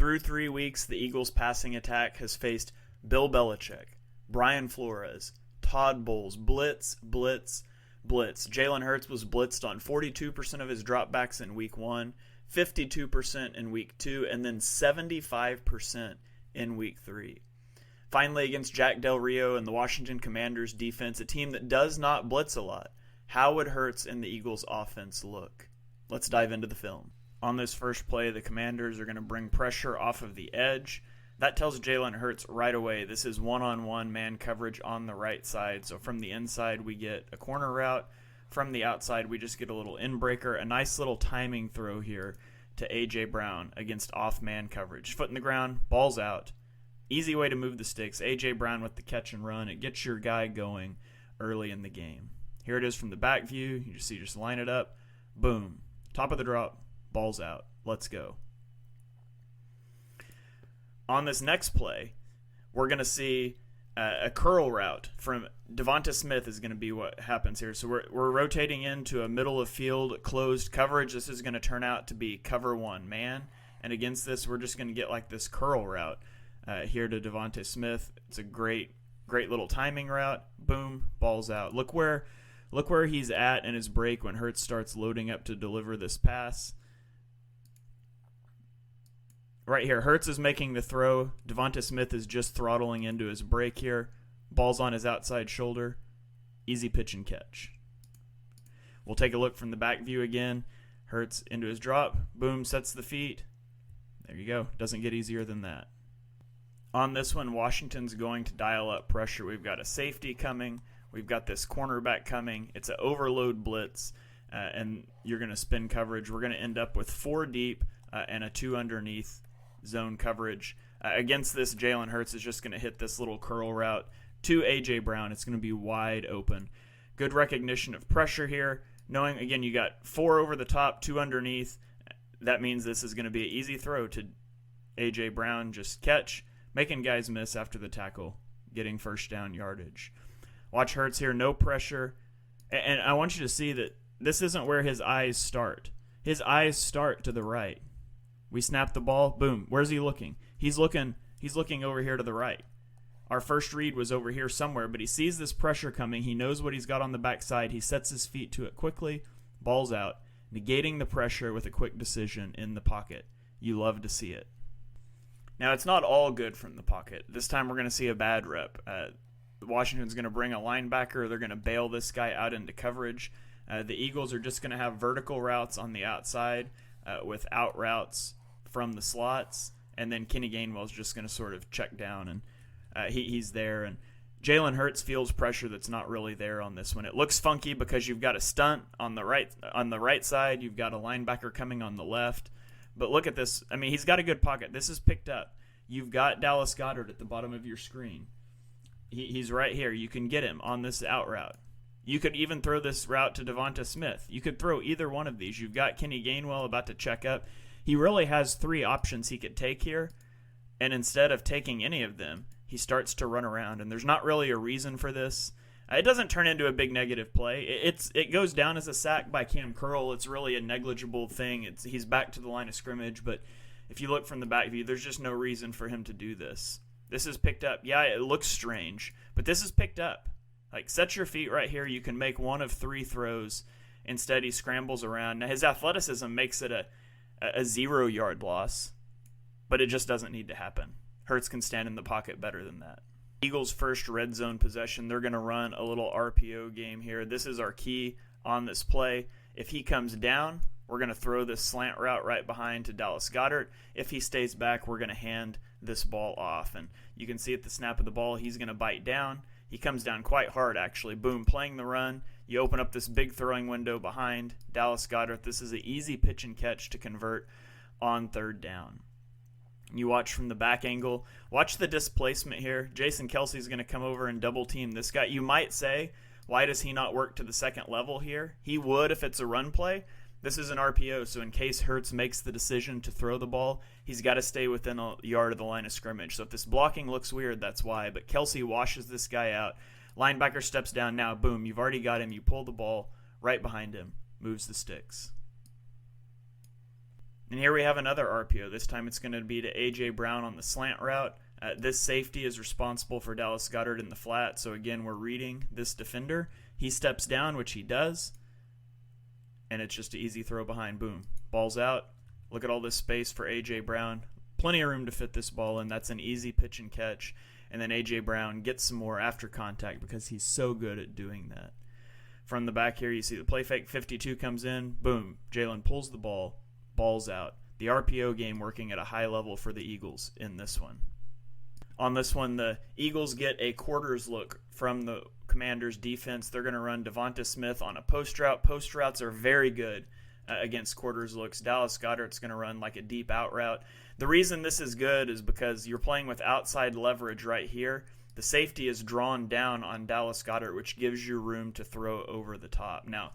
Through 3 weeks, the Eagles' passing attack has faced Bill Belichick, Brian Flores, Todd Bowles, blitz. Jalen Hurts was blitzed on 42% of his dropbacks in week 1, 52% in week 2, and then 75% in week 3. Finally, against Jack Del Rio and the Washington Commanders defense, a team that does not blitz a lot, how would Hurts and the Eagles' offense look? Let's dive into the film. On this first play, the Commanders are going to bring pressure off of the edge. That tells Jalen Hurts right away this is one-on-one man coverage on the right side. So from the inside, we get a corner route. From the outside, we just get a little in-breaker, a nice little timing throw here to A.J. Brown against off-man coverage. Foot in the ground, ball's out. Easy way to move the sticks. A.J. Brown with the catch and run. It gets your guy going early in the game. Here it is from the back view. You just line it up. Boom. Top of the drop. Ball's out. Let's go. On this next play, we're going to see a curl route from Devonta Smith is going to be what happens here. So we're rotating into a middle of field closed coverage. This is going to turn out to be cover one man. And against this, we're just going to get like this curl route here to Devonta Smith. It's a great little timing route. Boom, ball's out. Look where he's at in his break when Hurts starts loading up to deliver this pass. Right here, Hurts is making the throw. Devonta Smith is just throttling into his break here. Ball's on his outside shoulder. Easy pitch and catch. We'll take a look from the back view again. Hurts into his drop. Boom, sets the feet. There you go. Doesn't get easier than that. On this one, Washington's going to dial up pressure. We've got a safety coming. We've got this cornerback coming. It's an overload blitz, and you're going to spin coverage. We're going to end up with 4 deep and a 2 underneath zone coverage. Against this, Jalen Hurts is just going to hit this little curl route to A.J. Brown. It's going to be wide open. Good recognition of pressure here. Knowing, again, you got 4 over the top, 2 underneath. That means this is going to be an easy throw to A.J. Brown. Just catch, making guys miss after the tackle, getting first down yardage. Watch Hurts here, no pressure. And I want you to see that this isn't where his eyes start. His eyes start to the right. We snap the ball, boom. Where's he looking? He's looking over here to the right. Our first read was over here somewhere, but he sees this pressure coming. He knows what he's got on the backside. He sets his feet to it quickly. Ball's out, negating the pressure with a quick decision in the pocket. You love to see it. Now, it's not all good from the pocket. This time we're going to see a bad rep. Washington's going to bring a linebacker. They're going to bail this guy out into coverage. The Eagles are just going to have vertical routes on the outside with out routes from the slots, and then Kenny Gainwell's just going to sort of check down, and he's there. And Jalen Hurts feels pressure that's not really there on this one. It looks funky because you've got a stunt on the right side. You've got a linebacker coming on the left. But look at this. I mean, he's got a good pocket. This is picked up. You've got Dallas Goedert at the bottom of your screen. He's right here. You can get him on this out route. You could even throw this route to Devonta Smith. You could throw either one of these. You've got Kenny Gainwell about to check up. He really has 3 options he could take here, and instead of taking any of them, he starts to run around, and there's not really a reason for this. It doesn't turn into a big negative play. It goes down as a sack by Cam Curl. It's really a negligible thing. He's back to the line of scrimmage, but if you look from the back view, there's just no reason for him to do this. This is picked up. Yeah, it looks strange, but this is picked up. Like, set your feet right here. You can make 1 of 3 throws. Instead, he scrambles around. Now, his athleticism makes it a 0-yard loss, but it just doesn't need to happen. Hurts can stand in the pocket better than that. Eagles' first red zone possession, they're going to run a little RPO game here. This is our key on this play. If he comes down, we're going to throw this slant route right behind to Dallas Goedert. If he stays back, we're going to hand this ball off. And you can see at the snap of the ball, he's going to bite down. He comes down quite hard, actually. Boom, playing the run. You open up this big throwing window behind Dallas Goedert. This is an easy pitch and catch to convert on 3rd down. You watch from the back angle. Watch the displacement here. Jason Kelsey's going to come over and double team this guy. You might say, why does he not work to the second level here? He would if it's a run play. This is an RPO, so in case Hurts makes the decision to throw the ball, he's got to stay within a yard of the line of scrimmage. So if this blocking looks weird, that's why. But Kelsey washes this guy out. Linebacker steps down now. Boom, you've already got him. You pull the ball right behind him. Moves the sticks. And here we have another RPO. This time it's going to be to A.J. Brown on the slant route. This safety is responsible for Dallas Goedert in the flat. So again, we're reading this defender. He steps down, which he does. And it's just an easy throw behind. Boom. Ball's out. Look at all this space for A.J. Brown. Plenty of room to fit this ball in. That's an easy pitch and catch. And then A.J. Brown gets some more after contact because he's so good at doing that. From the back here, you see the play fake. 52 comes in. Boom. Jalen pulls the ball. Ball's out. The RPO game working at a high level for the Eagles in this one. On this one, the Eagles get a quarters look from the Commanders' defense. They're going to run Devonta Smith on a post route. Post routes are very good against quarters looks. Dallas Goedert's going to run like a deep out route. The reason this is good is because you're playing with outside leverage right here. The safety is drawn down on Dallas Goedert, which gives you room to throw over the top. Now,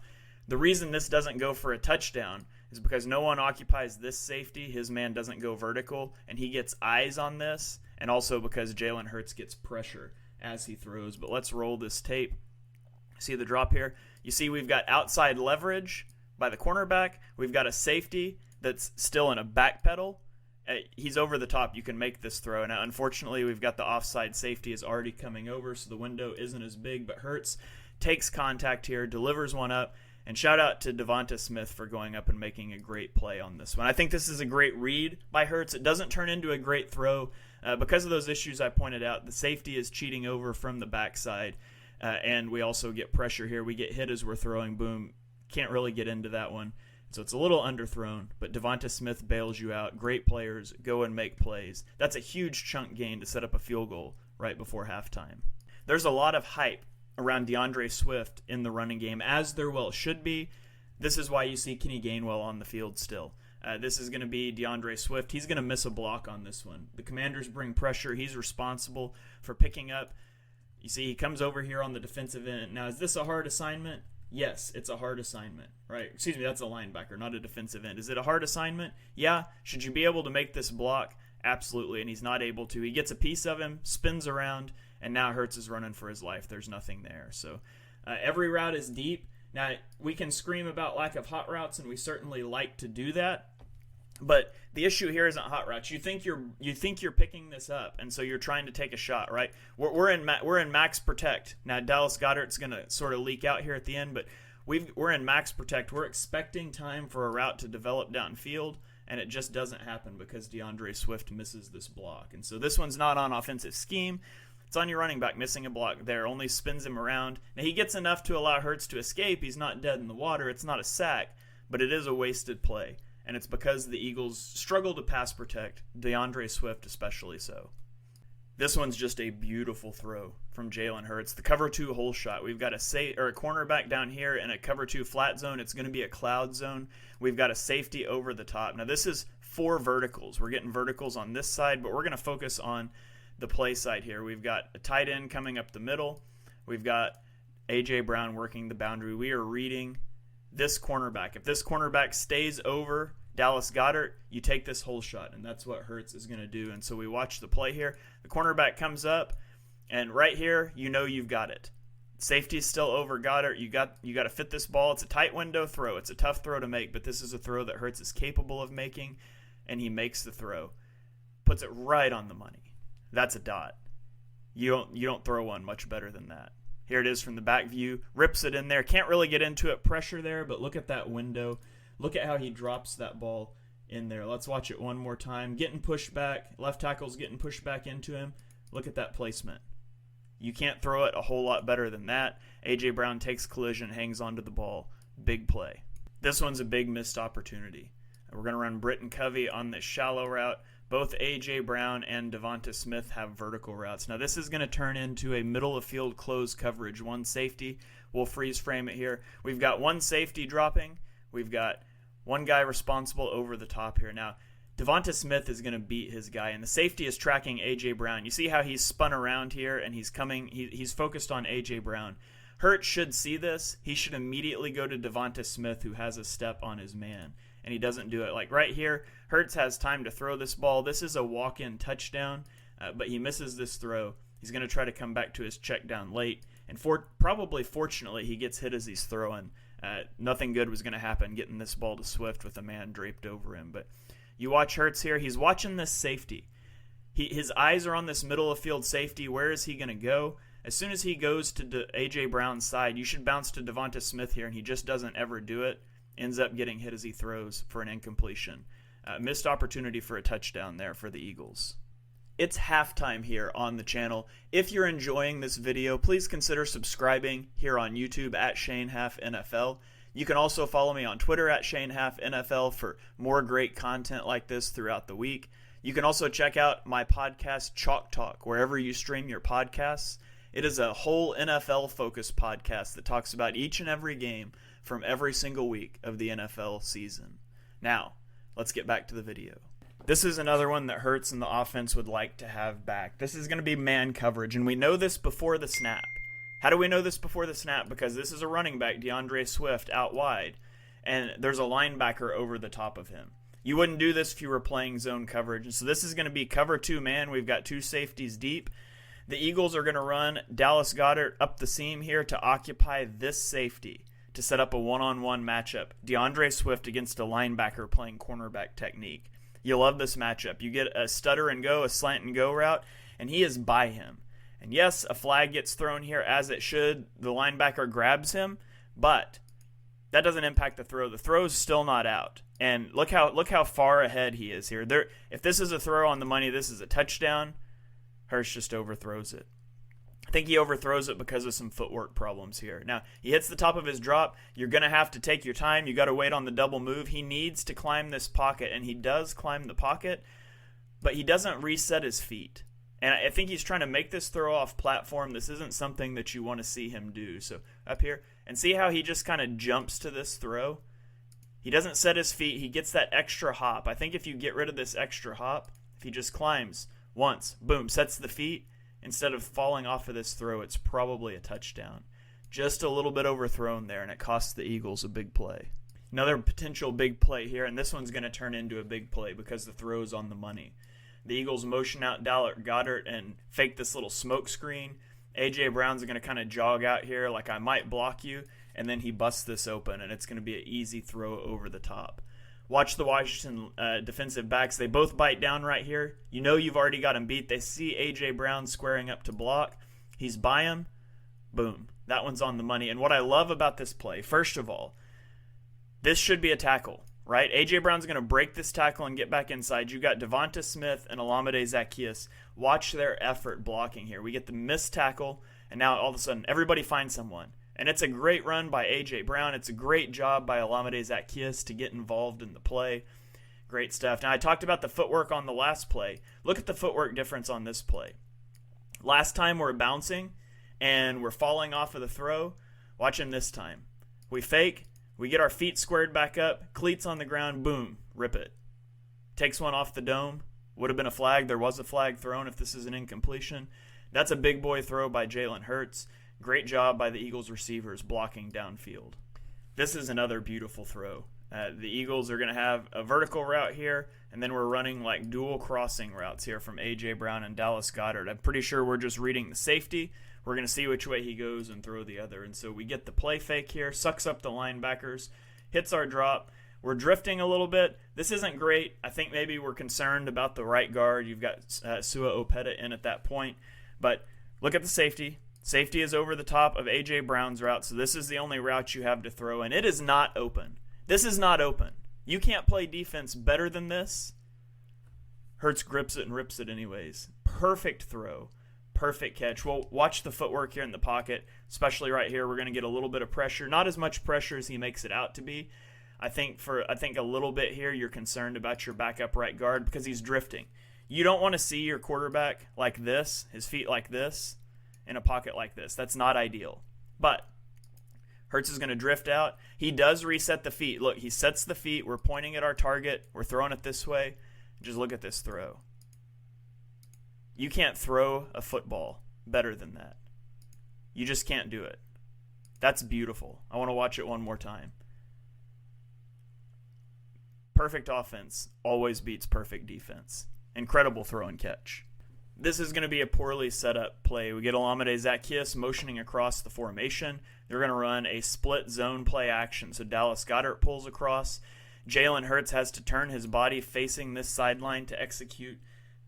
the reason this doesn't go for a touchdown is because no one occupies this safety. His man doesn't go vertical, and he gets eyes on this, and also because Jalen Hurts gets pressure as he throws. But let's roll this tape. See the drop here? You see we've got outside leverage by the cornerback. We've got a safety that's still in a back pedal. He's over the top. You can make this throw. Now, unfortunately, we've got the offside safety is already coming over, so the window isn't as big, but Hurts takes contact here, delivers one up, and shout out to Devonta Smith for going up and making a great play on this one. I think this is a great read by Hurts. It doesn't turn into a great throw because of those issues I pointed out. The safety is cheating over from the backside, and we also get pressure here. We get hit as we're throwing. Boom. Can't really get into that one. So it's a little underthrown, but Devonta Smith bails you out. Great players go and make plays. That's a huge chunk gain to set up a field goal right before halftime. There's a lot of hype around DeAndre Swift in the running game, as there well should be. This is why you see Kenny Gainwell on the field still. This is going to be DeAndre Swift. He's going to miss a block on this one. The Commanders bring pressure. He's responsible for picking up. You see, he comes over here on the defensive end. Now, is this a hard assignment? Yes, it's a hard assignment, right? Excuse me, that's a linebacker, not a defensive end. Is it a hard assignment? Yeah. Should you be able to make this block? Absolutely, and he's not able to. He gets a piece of him, spins around, and now Hurts is running for his life. There's nothing there. So every route is deep. Now, we can scream about lack of hot routes, and we certainly like to do that. But the issue here isn't hot routes. You think you're picking this up, and so you're trying to take a shot, right? We're in max protect now. Dallas Goedert's going to sort of leak out here at the end, but we're in max protect. We're expecting time for a route to develop downfield, and it just doesn't happen because DeAndre Swift misses this block. And so this one's not on offensive scheme. It's on your running back missing a block there. Only spins him around. Now he gets enough to allow Hurts to escape. He's not dead in the water. It's not a sack, but it is a wasted play. And it's because the Eagles struggle to pass protect, DeAndre Swift especially so. This one's just a beautiful throw from Jalen Hurts. The cover 2 hole shot. We've got a cornerback down here in a cover 2 flat zone. It's going to be a cloud zone. We've got a safety over the top. Now this is 4 verticals. We're getting verticals on this side, but we're going to focus on the play side here. We've got a tight end coming up the middle. We've got A.J. Brown working the boundary. We are reading this cornerback. If this cornerback stays over Dallas Goedert, you take this hole shot, and that's what Hurts is going to do. And so we watch the play here. The cornerback comes up, and right here, you know you've got it. Safety is still over Goedert. You got to fit this ball. It's a tight window throw. It's a tough throw to make, but this is a throw that Hurts is capable of making, and he makes the throw. Puts it right on the money. That's a dot. You don't throw one much better than that. Here it is from the back view. Rips it in there. Can't really get into it. Pressure there, but look at that window. Look at how he drops that ball in there. Let's watch it one more time. Getting pushed back. Left tackle's getting pushed back into him. Look at that placement. You can't throw it a whole lot better than that. A.J. Brown takes collision, hangs onto the ball. Big play. This one's a big missed opportunity. We're going to run Britton Covey on this shallow route. Both A.J. Brown and Devonta Smith have vertical routes. Now this is going to turn into a middle of field close coverage. One safety. We'll freeze frame it here. We've got one safety dropping. We've got one guy responsible over the top here. Now, Devonta Smith is going to beat his guy, and the safety is tracking A.J. Brown. You see how he's spun around here, and he's focused on A.J. Brown. Hurts should see this. He should immediately go to Devonta Smith, who has a step on his man, and he doesn't do it. Like right here, Hurts has time to throw this ball. This is a walk-in touchdown, but he misses this throw. He's going to try to come back to his check down late, and probably fortunately, he gets hit as he's throwing. Nothing good was going to happen getting this ball to Swift with a man draped over him. But You watch Hurts here. He's watching this safety. His eyes are on this middle of field safety. Where is he going to go? As soon as he goes to A.J. Brown's side, you should bounce to Devonta Smith here, and he just doesn't ever do it. Ends up getting hit as he throws for an incompletion. Missed opportunity for a touchdown there for the Eagles. It's halftime here on the channel. If you're enjoying this video, please consider subscribing here on YouTube at Shane Haff NFL. You can also follow me on Twitter at Shane Haff NFL for more great content like this throughout the week. You can also check out my podcast, Chalk Talk, wherever you stream your podcasts. It is a whole NFL-focused podcast that talks about each and every game from every single week of the NFL season. Now, let's get back to the video. This is another one that Hurts and the offense would like to have back. This is going to be man coverage, and we know this before the snap. How do we know this before the snap? Because this is a running back, DeAndre Swift, out wide, and there's a linebacker over the top of him. You wouldn't do this if you were playing zone coverage. And so this is going to be cover 2 man. We've got 2 safeties deep. The Eagles are going to run Dallas Goedert up the seam here to occupy this safety to set up a one-on-one matchup. DeAndre Swift against a linebacker playing cornerback technique. You love this matchup. You get a stutter and go, a slant and go route, and he is by him. And yes, a flag gets thrown here as it should. The linebacker grabs him, but that doesn't impact the throw. The throw's still not out. And look how far ahead he is here. If this is a throw on the money, this is a touchdown. Hurts just overthrows it. I think he overthrows it because of some footwork problems here. Now, he hits the top of his drop. You're going to have to take your time. You got to wait on the double move. He needs to climb this pocket, and he does climb the pocket, but he doesn't reset his feet. And I think he's trying to make this throw off platform. This isn't something that you want to see him do. So up here, and see how he just kind of jumps to this throw? He doesn't set his feet. He gets that extra hop. I think if you get rid of this extra hop, if he just climbs once, boom, sets the feet, instead of falling off of this throw, it's probably a touchdown. Just a little bit overthrown there, and it costs the Eagles a big play. Another potential big play here, and this one's going to turn into a big play because the throw's on the money. The Eagles motion out Dallas Goedert and fake this little smoke screen. A.J. Brown's going to kind of jog out here like I might block you, and then he busts this open, and it's going to be an easy throw over the top. Watch the Washington defensive backs. They both bite down right here. You know you've already got him beat. They see A.J. Brown squaring up to block. He's by him. Boom. That one's on the money. And what I love about this play, first of all, this should be a tackle, right? A.J. Brown's going to break this tackle and get back inside. You got Devonta Smith and Olamide Zaccheaus. Watch their effort blocking here. We get the missed tackle, and now all of a sudden everybody finds someone. And it's a great run by A.J. Brown. It's a great job by Olamide Zaccheaus to get involved in the play. Great stuff. Now, I talked about the footwork on the last play. Look at the footwork difference on this play. Last time we're bouncing, and we're falling off of the throw. Watch him this time. We fake. We get our feet squared back up. Cleats on the ground. Boom. Rip it. Takes one off the dome. Would have been a flag. There was a flag thrown if this is an incompletion. That's a big boy throw by Jalen Hurts. Great job by the Eagles receivers blocking downfield. This is another beautiful throw. The Eagles are going to have a vertical route here, and then we're running like dual crossing routes here from A.J. Brown and Dallas Goedert. I'm pretty sure we're just reading the safety. We're going to see which way he goes and throw the other. And so we get the play fake here, sucks up the linebackers, hits our drop. We're drifting a little bit. This isn't great. I think maybe we're concerned about the right guard. You've got Sua Opeta in at that point. But look at the safety. Safety is over the top of A.J. Brown's route, so this is the only route you have to throw, and it is not open. This is not open. You can't play defense better than this. Hurts grips it and rips it anyways. Perfect throw. Perfect catch. Well, watch the footwork here in the pocket, especially right here. We're going to get a little bit of pressure. Not as much pressure as he makes it out to be. I think a little bit here you're concerned about your backup right guard because he's drifting. You don't want to see your quarterback like this, his feet like this, in a pocket like this. That's not ideal. But Hurts is going to drift out. He does reset the feet. Look, he sets the feet. We're pointing at our target. We're throwing it this way. Just look at this throw. You can't throw a football better than that. You just can't do it. That's beautiful. I want to watch it one more time. Perfect offense always beats perfect defense. Incredible throw and catch. This is going to be a poorly set up play. We get Olamide Zaccheaus motioning across the formation. They're going to run a split zone play action. So Dallas Goedert pulls across. Jalen Hurts has to turn his body facing this sideline to execute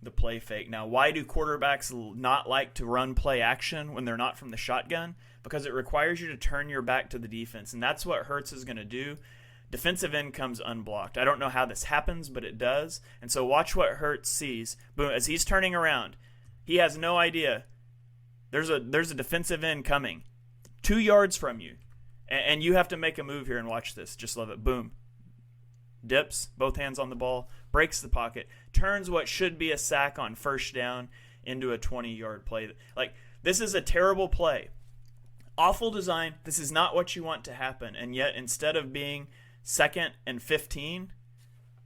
the play fake. Now, why do quarterbacks not like to run play action when they're not from the shotgun? Because it requires you to turn your back to the defense, and that's what Hurts is going to do. Defensive end comes unblocked. I don't know how this happens, but it does. And so watch what Hurts sees. Boom, as he's turning around, he has no idea. There's a defensive end coming 2 yards from you, and you have to make a move here and watch this. Just love it. Boom. Dips, both hands on the ball, breaks the pocket, turns what should be a sack on first down into a 20-yard play. Like, this is a terrible play. Awful design. This is not what you want to happen. And yet, instead of being 2nd and 15,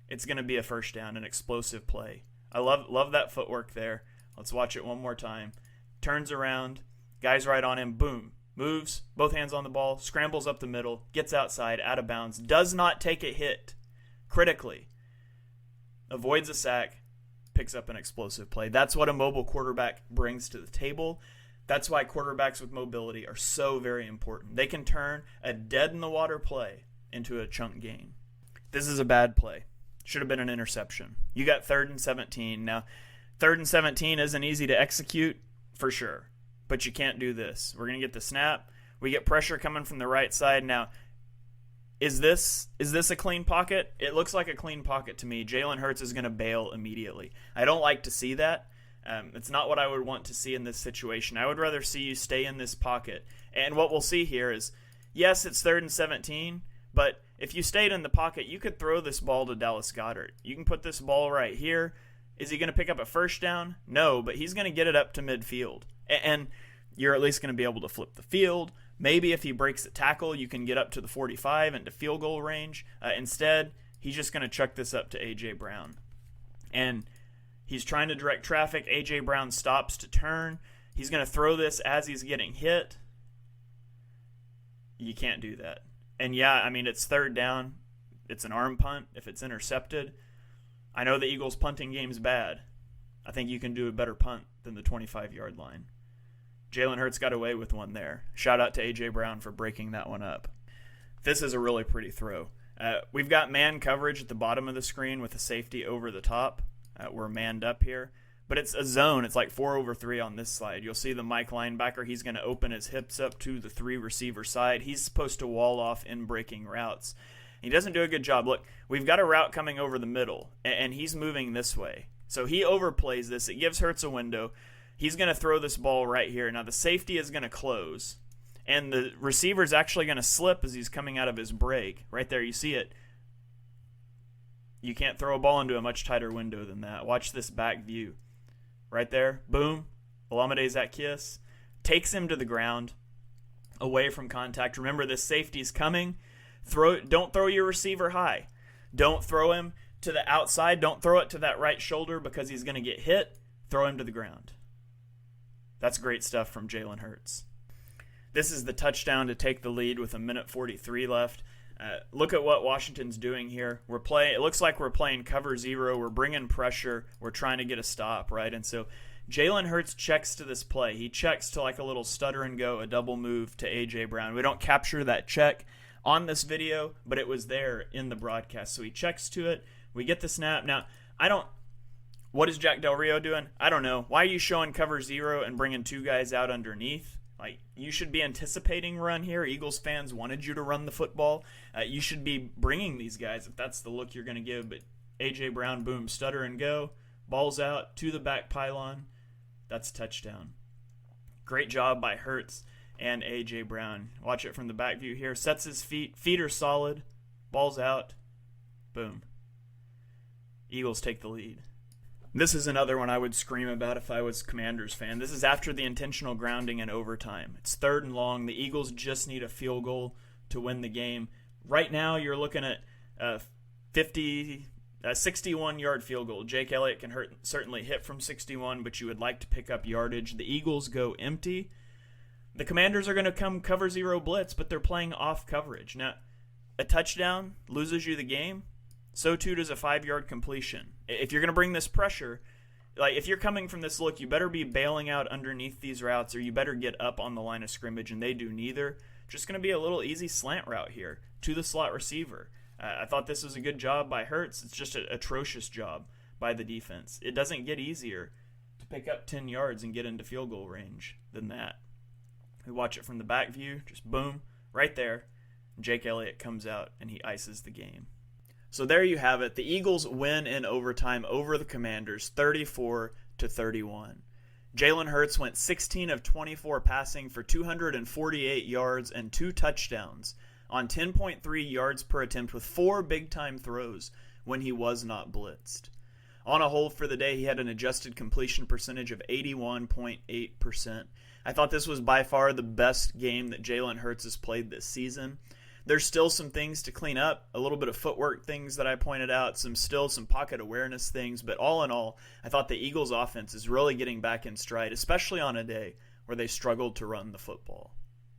it's going to be a first down, an explosive play. I love that footwork there. Let's watch it one more time. Turns around, guy's right on him, boom. Moves, both hands on the ball, scrambles up the middle, gets outside, out of bounds, does not take a hit. Critically, avoids a sack, picks up an explosive play. That's what a mobile quarterback brings to the table. That's why quarterbacks with mobility are so very important. They can turn a dead-in-the-water play into a chunk gain. This is a bad play. Should have been an interception. You got 3rd and 17. Now, 3rd and 17 isn't easy to execute, for sure. But you can't do this. We're going to get the snap. We get pressure coming from the right side. Now, Is this a clean pocket? It looks like a clean pocket to me. Jalen Hurts is going to bail immediately. I don't like to see that. It's not what I would want to see in this situation. I would rather see you stay in this pocket. And what we'll see here is, yes, it's 3rd and 17, but if you stayed in the pocket, you could throw this ball to Dallas Goedert. You can put this ball right here. Is he going to pick up a first down? No, but he's going to get it up to midfield. And you're at least going to be able to flip the field. Maybe if he breaks a tackle, you can get up to the 45 and to field goal range. Instead, he's just going to chuck this up to A.J. Brown. And he's trying to direct traffic. A.J. Brown stops to turn. He's going to throw this as he's getting hit. You can't do that. And yeah, I mean, it's 3rd down. It's an arm punt if it's intercepted. I know the Eagles' punting game's bad. I think you can do a better punt than the 25-yard line. Jalen Hurts got away with one there. Shout out to A.J. Brown for breaking that one up. This is a really pretty throw. We've got man coverage at the bottom of the screen with a safety over the top. We're manned up here. But it's a zone. It's like 4 over 3 on this slide. You'll see the Mike linebacker. He's going to open his hips up to the 3 receiver side. He's supposed to wall off in breaking routes. He doesn't do a good job. Look, we've got a route coming over the middle, and he's moving this way. So he overplays this. It gives Hurts a window. He's going to throw this ball right here. Now the safety is going to close, and the receiver's actually going to slip as he's coming out of his break. Right there, you see it. You can't throw a ball into a much tighter window than that. Watch this back view. Right there, boom. Olamide Zaccheaus takes him to the ground, away from contact. Remember, this safety's coming. Don't throw your receiver high. Don't throw him to the outside. Don't throw it to that right shoulder because he's going to get hit. Throw him to the ground. That's great stuff from Jalen Hurts. This is the touchdown to take the lead with 1:43 left. Look at what Washington's doing here. It looks like we're playing cover 0. We're bringing pressure. We're trying to get a stop, right? And so Jalen Hurts checks to this play. He checks to like a little stutter and go, a double move to A.J. Brown. We don't capture that check on this video, but it was there in the broadcast. So he checks to it. We get the snap. Now, what is Jack Del Rio doing? I don't know. Why are you showing cover 0 and bringing 2 guys out underneath? Like, you should be anticipating run here. Eagles fans wanted you to run the football. You should be bringing these guys if that's the look you're going to give. But A.J. Brown, boom, stutter and go. Ball's out to the back pylon. That's a touchdown. Great job by Hurts and A.J. Brown. Watch it from the back view here. Sets his feet. Feet are solid. Ball's out. Boom. Eagles take the lead. This is another one I would scream about if I was Commanders fan. This is after the intentional grounding in overtime. It's 3rd and long. The Eagles just need a field goal to win the game. Right now, you're looking at a 61-yard field goal. Jake Elliott can certainly hit from 61, but you would like to pick up yardage. The Eagles go empty. The Commanders are going to come cover 0 blitz, but they're playing off coverage. Now, a touchdown loses you the game. So too does a 5-yard completion. If you're going to bring this pressure, like if you're coming from this look, you better be bailing out underneath these routes, or you better get up on the line of scrimmage, and they do neither. Just going to be a little easy slant route here to the slot receiver. I thought this was a good job by Hurts. It's just an atrocious job by the defense. It doesn't get easier to pick up 10 yards and get into field goal range than that. We watch it from the back view, just boom, right there. Jake Elliott comes out and he ices the game. So there you have it. The Eagles win in overtime over the Commanders, 34-31. Jalen Hurts went 16 of 24 passing for 248 yards and 2 touchdowns on 10.3 yards per attempt with 4 big-time throws when he was not blitzed. On a whole for the day, he had an adjusted completion percentage of 81.8%. I thought this was by far the best game that Jalen Hurts has played this season. There's still some things to clean up, a little bit of footwork things that I pointed out, some pocket awareness things, but all in all, I thought the Eagles' offense is really getting back in stride, especially on a day where they struggled to run the football.